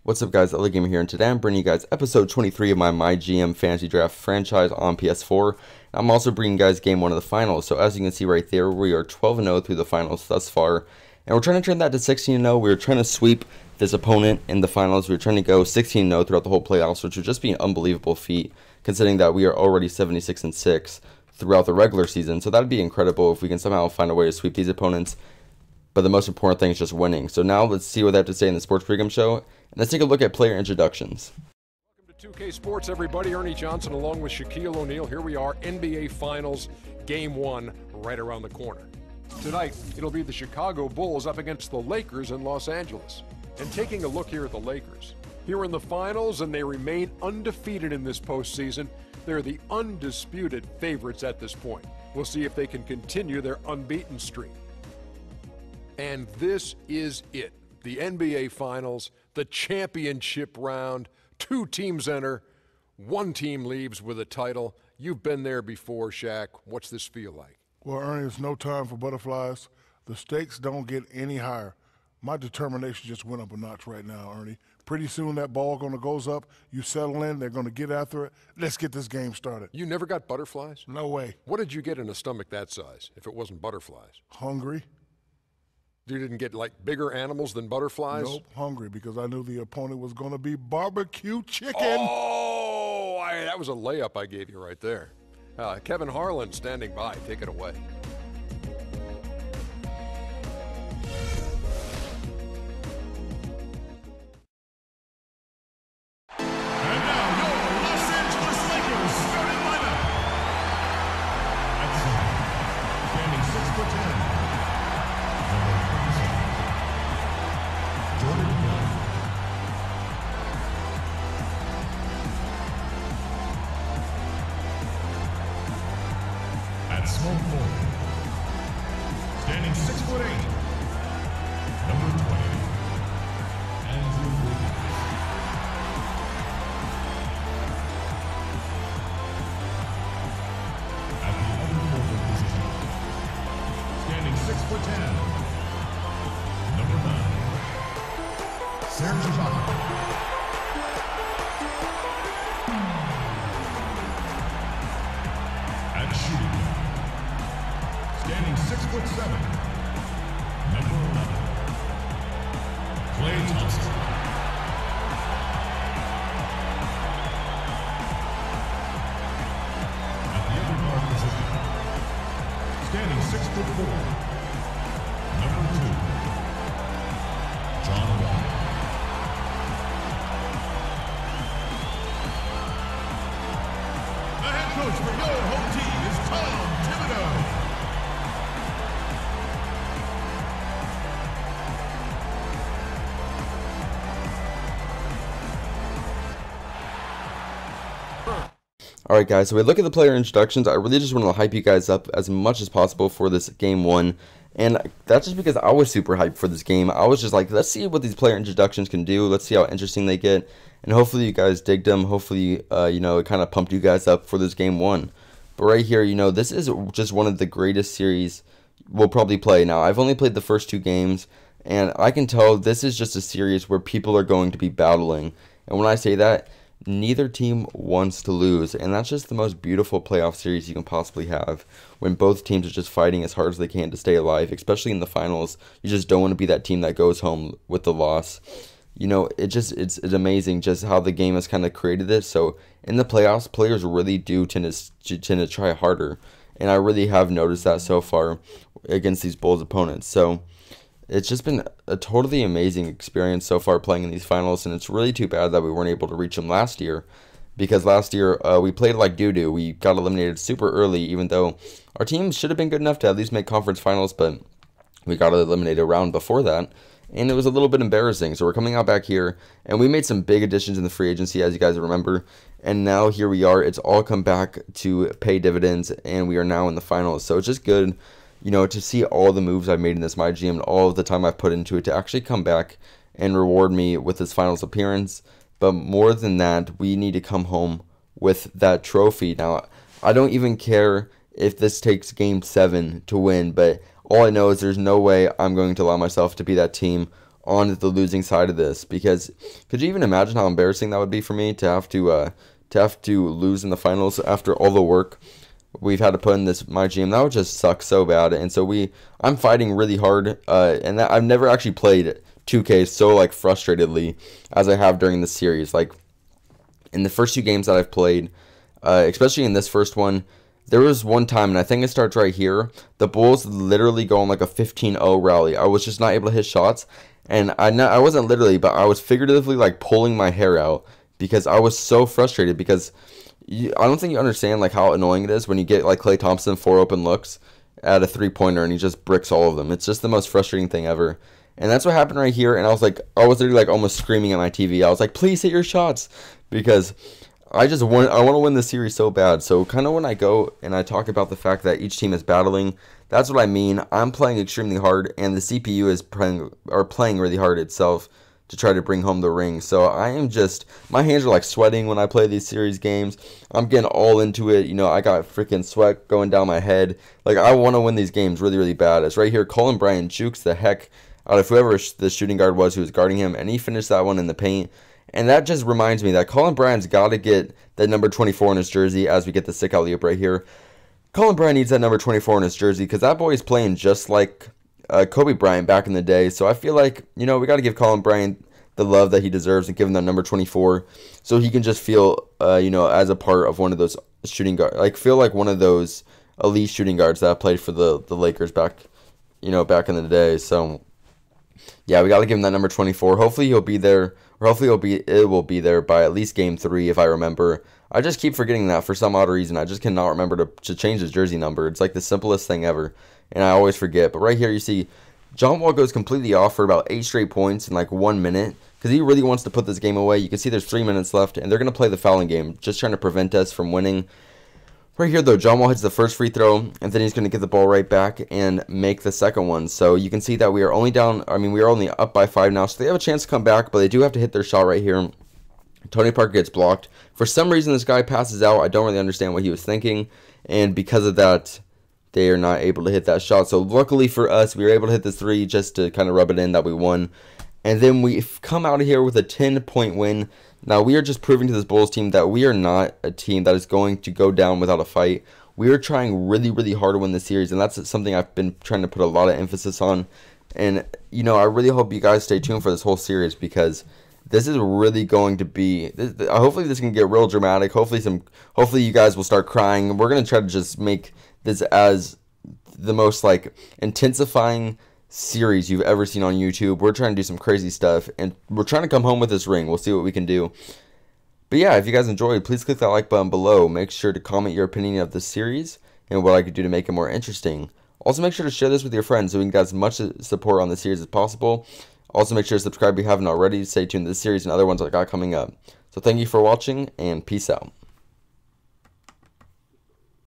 What's up guys, LA Gamer here, and today I'm bringing you guys episode 23 of my MyGM Fantasy Draft franchise on PS4. I'm also bringing you guys game 1 of the finals, so as you can see right there, we are 12-0 through the finals thus far, and we're trying to turn that to 16-0. We're trying to sweep this opponent in the finals. We're trying to go 16-0 throughout the whole playoffs, which would just be an unbelievable feat, considering that we are already 76-6 throughout the regular season, so that'd be incredible if we can somehow find a way to sweep these opponents. But the most important thing is just winning. So now let's see what they have to say in the Sports Pregame Show. And let's take a look at player introductions. Welcome to 2K Sports, everybody. Ernie Johnson along with Shaquille O'Neal. Here we are, NBA Finals, Game 1, right around the corner. Tonight, it'll be the Chicago Bulls up against the Lakers in Los Angeles. And taking a look here at the Lakers. Here in the finals, and they remain undefeated in this postseason. They're the undisputed favorites at this point. We'll see if they can continue their unbeaten streak. And this is it, the NBA Finals, the championship round. 2 teams enter, 1 team leaves with a title. You've been there before, Shaq. What's this feel like? Well, Ernie, it's no time for butterflies. The stakes don't get any higher. My determination just went up a notch right now, Ernie. Pretty soon that ball goes up, you settle in, they're gonna get after it. Let's get this game started. You never got butterflies? No way. What did you get in a stomach that size if it wasn't butterflies? Hungry? You didn't get like bigger animals than butterflies? Nope, hungry because I knew the opponent was gonna be barbecue chicken. Oh, that was a layup I gave you right there. Kevin Harlan standing by. Take it away. And now your Los Angeles Lakers starting lineup. At center, standing 6'10", number 27, Jordan Young. At small forward, standing 6'8", number 20, Andrew Wiggins. At the other forward position, standing 6'10", number 9, Serge Ibaka. At shooting guard, standing 6'7", number 11, Klay Thompson. At the other guard position, standing 6'4", number 2, John Wall. The head coach for your home team is Tom Thibodeau. Alright guys, so we look at the player introductions. I really just want to hype you guys up as much as possible for this game 1. And that's just because I was super hyped for this game. I was just like, let's see what these player introductions can do. Let's see how interesting they get. And hopefully you guys digged them. Hopefully, it kind of pumped you guys up for this game 1. But right here, this is just one of the greatest series we'll probably play. Now, I've only played the first 2 games. And I can tell this is just a series where people are going to be battling. And when I say that, neither team wants to lose, and that's just the most beautiful playoff series you can possibly have, when both teams are just fighting as hard as they can to stay alive, especially in the finals. You just don't want to be that team that goes home with the loss. It's amazing just how the game has kind of created this. So in the playoffs, players really do tend to try harder, and I really have noticed that so far against these Bulls opponents. So it's just been a totally amazing experience so far playing in these finals, and it's really too bad that we weren't able to reach them last year, because last year we played like doo-doo. We got eliminated super early, even though our team should have been good enough to at least make conference finals, but we got eliminated a round before that, and it was a little bit embarrassing. So we're coming out back here, and we made some big additions in the free agency, as you guys remember, and now here we are. It's all come back to pay dividends, and we are now in the finals. So it's just good, to see all the moves I've made in this MyGM and all of the time I've put into it to actually come back and reward me with this finals appearance. But more than that, we need to come home with that trophy. Now, I don't even care if this takes Game 7 to win, but all I know is there's no way I'm going to allow myself to be that team on the losing side of this, because could you even imagine how embarrassing that would be for me to have to lose in the finals after all the work we've had to put in this MyGM? That would just suck so bad. And so I'm fighting really hard, and I've never actually played 2K so like frustratedly as I have during this series. Like in the first 2 games that I've played, especially in this first one, there was one time, and I think it starts right here, the Bulls literally go on like a 15-0 rally. I was just not able to hit shots, and I wasn't literally, but I was figuratively like pulling my hair out because I was so frustrated, because I don't think you understand like how annoying it is when you get like Klay Thompson 4 open looks at a 3-pointer and he just bricks all of them. It's just the most frustrating thing ever. And that's what happened right here, and I was literally like almost screaming at my TV. I was like, please hit your shots, because I want to win this series so bad. So kind of when I go and I talk about the fact that each team is battling, that's what I mean. I'm playing extremely hard, and the CPU is playing really hard itself to try to bring home the ring. So I am just, my hands are like sweating when I play these series games. I'm getting all into it. You know, I got freaking sweat going down my head. Like, I want to win these games really, really bad. It's right here. Colin Bryant jukes the heck out of whoever the shooting guard was who was guarding him, and he finished that one in the paint. And that just reminds me that Colin Bryant's got to get that number 24 in his jersey as we get the sick alley-oop right here. Colin Bryant needs that number 24 in his jersey, because that boy is playing just like Kobe Bryant back in the day. So I feel like, you know, we got to give Colin Bryant the love that he deserves and give him that number 24 so he can just feel, you know, as a part of one of those shooting guards. Like, feel like one of those elite shooting guards that played for the Lakers back in the day. So, yeah, we got to give him that number 24. Hopefully he'll be there, or hopefully it will be there by at least game 3 if I remember. I just keep forgetting that for some odd reason. I just cannot remember to change his jersey number. It's like the simplest thing ever, and I always forget. But right here you see John Wall goes completely off for about 8 straight points in like 1 minute, because he really wants to put this game away. You can see there's 3 minutes left, and they're going to play the fouling game, just trying to prevent us from winning. Right here, though, John Wall hits the first free throw, and then he's going to get the ball right back and make the second one. So you can see that we are only up by 5 now, so they have a chance to come back, but they do have to hit their shot right here. Tony Parker gets blocked. For some reason, this guy passes out. I don't really understand what he was thinking, and because of that, they are not able to hit that shot. So luckily for us, we were able to hit this 3 just to kind of rub it in that we won. And then we come out of here with a 10-point win. Now, we are just proving to this Bulls team that we are not a team that is going to go down without a fight. We are trying really, really hard to win this series, and that's something I've been trying to put a lot of emphasis on. And, you know, I really hope you guys stay tuned for this whole series, because this is really going to be, hopefully this can get real dramatic. Hopefully you guys will start crying. We're going to try to just make this as the most, like, intensifying series you've ever seen on YouTube. We're trying to do some crazy stuff, and we're trying to come home with this ring. We'll see what we can do. But yeah, if you guys enjoyed, please click that like button below. Make sure to comment your opinion of this series and what I could do to make it more interesting. Also, make sure to share this with your friends so we can get as much support on the series as possible. Also, make sure to subscribe if you haven't already. Stay tuned to this series and other ones I got coming up. So thank you for watching, and peace out.